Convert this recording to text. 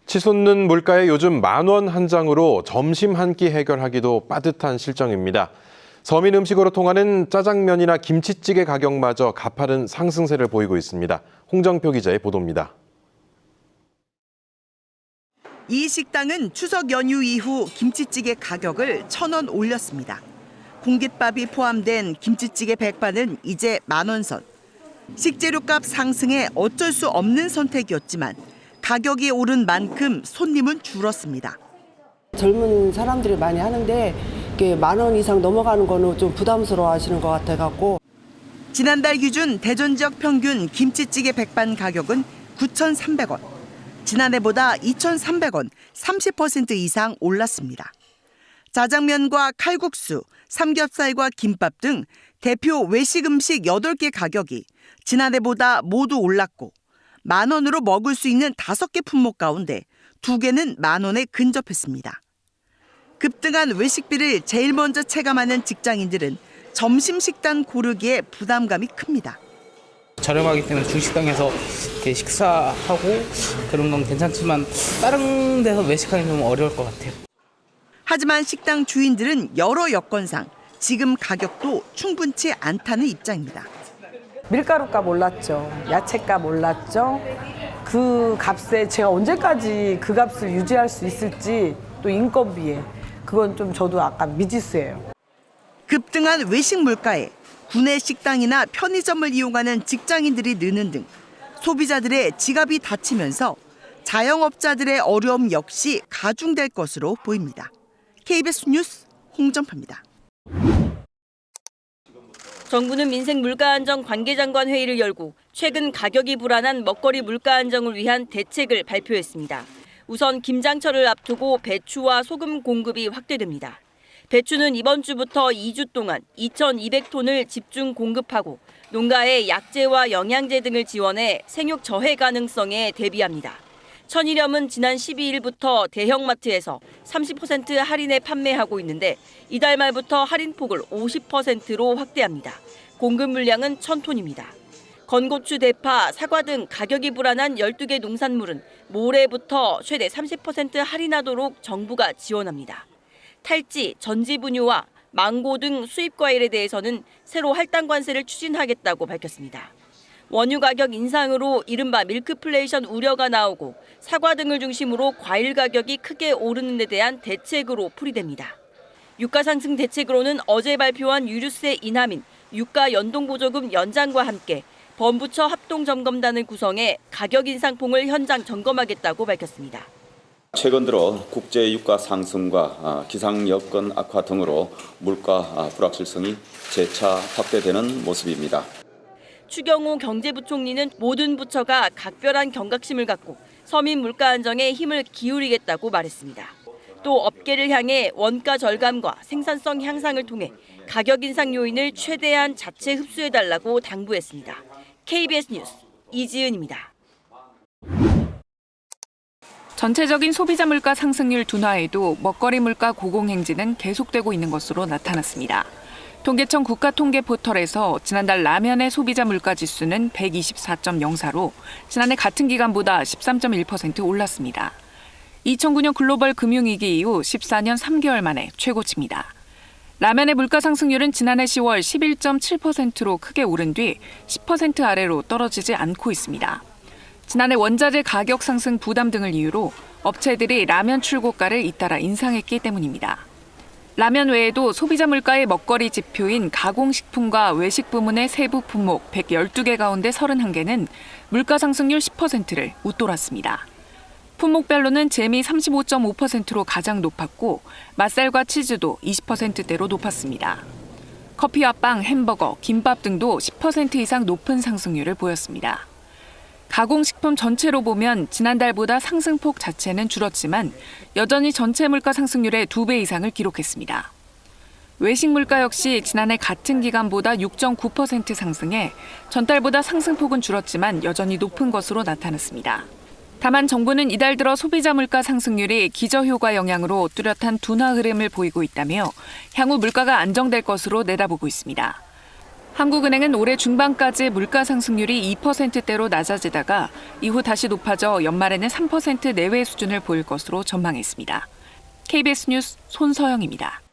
치솟는 물가에 요즘 10,000원 한 장으로 점심 한 끼 해결하기도 빠듯한 실정입니다. 서민 음식으로 통하는 짜장면이나 김치찌개 가격마저 가파른 상승세를 보이고 있습니다. 홍정표 기자의 보도입니다. 이 식당은 추석 연휴 이후 김치찌개 가격을 1,000원 올렸습니다. 공깃밥이 포함된 김치찌개 백반은 이제 10,000원 선. 식재료값 상승에 어쩔 수 없는 선택이었지만 가격이 오른 만큼 손님은 줄었습니다. 젊은 사람들이 많이 하는데 이게 10,000원 이상 넘어가는 거는 좀 부담스러워 하시는 것 같아갖고. 지난달 기준 대전 지역 평균 김치찌개 백반 가격은 9,300원. 지난해보다 2,300원, 30% 이상 올랐습니다. 짜장면과 칼국수, 삼겹살과 김밥 등 대표 외식 음식 8개 가격이 지난해보다 모두 올랐고 10,000원으로 먹을 수 있는 5개 품목 가운데 2개는 10,000원에 근접했습니다. 급등한 외식비를 제일 먼저 체감하는 직장인들은 점심 식단 고르기에 부담감이 큽니다. 저렴하기 때문에 중식당에서 이렇게 식사하고 그런 건 괜찮지만 다른 데서 외식하기 좀 어려울 것 같아요. 하지만 식당 주인들은 여러 여건상 지금 가격도 충분치 않다는 입장입니다. 밀가루값 올랐죠. 야채값 올랐죠. 그 값에 제가 언제까지 그 값을 유지할 수 있을지, 또 인건비에 그건 좀 저도 약간 미지수예요. 급등한 외식 물가에 구내 식당이나 편의점을 이용하는 직장인들이 느는 등 소비자들의 지갑이 닫히면서 자영업자들의 어려움 역시 가중될 것으로 보입니다. KBS 뉴스 홍정표입니다. 정부는 민생 물가 안정 관계장관 회의를 열고 최근 가격이 불안한 먹거리 물가 안정을 위한 대책을 발표했습니다. 우선 김장철을 앞두고 배추와 소금 공급이 확대됩니다. 배추는 이번 주부터 2주 동안 2,200톤을 집중 공급하고 농가에 약재와 영양제 등을 지원해 생육 저해 가능성에 대비합니다. 천일염은 지난 12일부터 대형마트에서 30% 할인에 판매하고 있는데 이달 말부터 할인폭을 50%로 확대합니다. 공급 물량은 1,000톤입니다. 건고추, 대파, 사과 등 가격이 불안한 12개 농산물은 모레부터 최대 30% 할인하도록 정부가 지원합니다. 탈지, 전지분유와 망고 등 수입 과일에 대해서는 새로 할당 관세를 추진하겠다고 밝혔습니다. 원유 가격 인상으로 이른바 밀크플레이션 우려가 나오고 사과 등을 중심으로 과일 가격이 크게 오르는 데 대한 대책으로 풀이됩니다. 유가 상승 대책으로는 어제 발표한 유류세 인하민, 유가 연동보조금 연장과 함께 범부처 합동점검단을 구성해 가격 인상폭을 현장 점검하겠다고 밝혔습니다. 최근 들어 국제 유가 상승과 기상 여건 악화 등으로 물가 불확실성이 재차 확대되는 모습입니다. 추경호 경제부총리는 모든 부처가 각별한 경각심을 갖고 서민 물가 안정에 힘을 기울이겠다고 말했습니다. 또 업계를 향해 원가 절감과 생산성 향상을 통해 가격 인상 요인을 최대한 자체 흡수해달라고 당부했습니다. KBS 뉴스 이지은입니다. 전체적인 소비자 물가 상승률 둔화에도 먹거리 물가 고공행진은 계속되고 있는 것으로 나타났습니다. 통계청 국가통계 포털에서 지난달 라면의 소비자 물가 지수는 124.04로 지난해 같은 기간보다 13.1% 올랐습니다. 2009년 글로벌 금융위기 이후 14년 3개월 만에 최고치입니다. 라면의 물가 상승률은 지난해 10월 11.7%로 크게 오른 뒤 10% 아래로 떨어지지 않고 있습니다. 지난해 원자재 가격 상승 부담 등을 이유로 업체들이 라면 출고가를 잇따라 인상했기 때문입니다. 라면 외에도 소비자 물가의 먹거리 지표인 가공식품과 외식 부문의 세부 품목 112개 가운데 31개는 물가 상승률 10%를 웃돌았습니다. 품목별로는 잼이 35.5%로 가장 높았고 맛살과 치즈도 20%대로 높았습니다. 커피와 빵, 햄버거, 김밥 등도 10% 이상 높은 상승률을 보였습니다. 가공식품 전체로 보면 지난달보다 상승폭 자체는 줄었지만 여전히 전체 물가 상승률의 2배 이상을 기록했습니다. 외식 물가 역시 지난해 같은 기간보다 6.9% 상승해 전달보다 상승폭은 줄었지만 여전히 높은 것으로 나타났습니다. 다만 정부는 이달 들어 소비자 물가 상승률이 기저효과 영향으로 뚜렷한 둔화 흐름을 보이고 있다며 향후 물가가 안정될 것으로 내다보고 있습니다. 한국은행은 올해 중반까지 물가 상승률이 2%대로 낮아지다가 이후 다시 높아져 연말에는 3% 내외 수준을 보일 것으로 전망했습니다. KBS 뉴스 손서영입니다.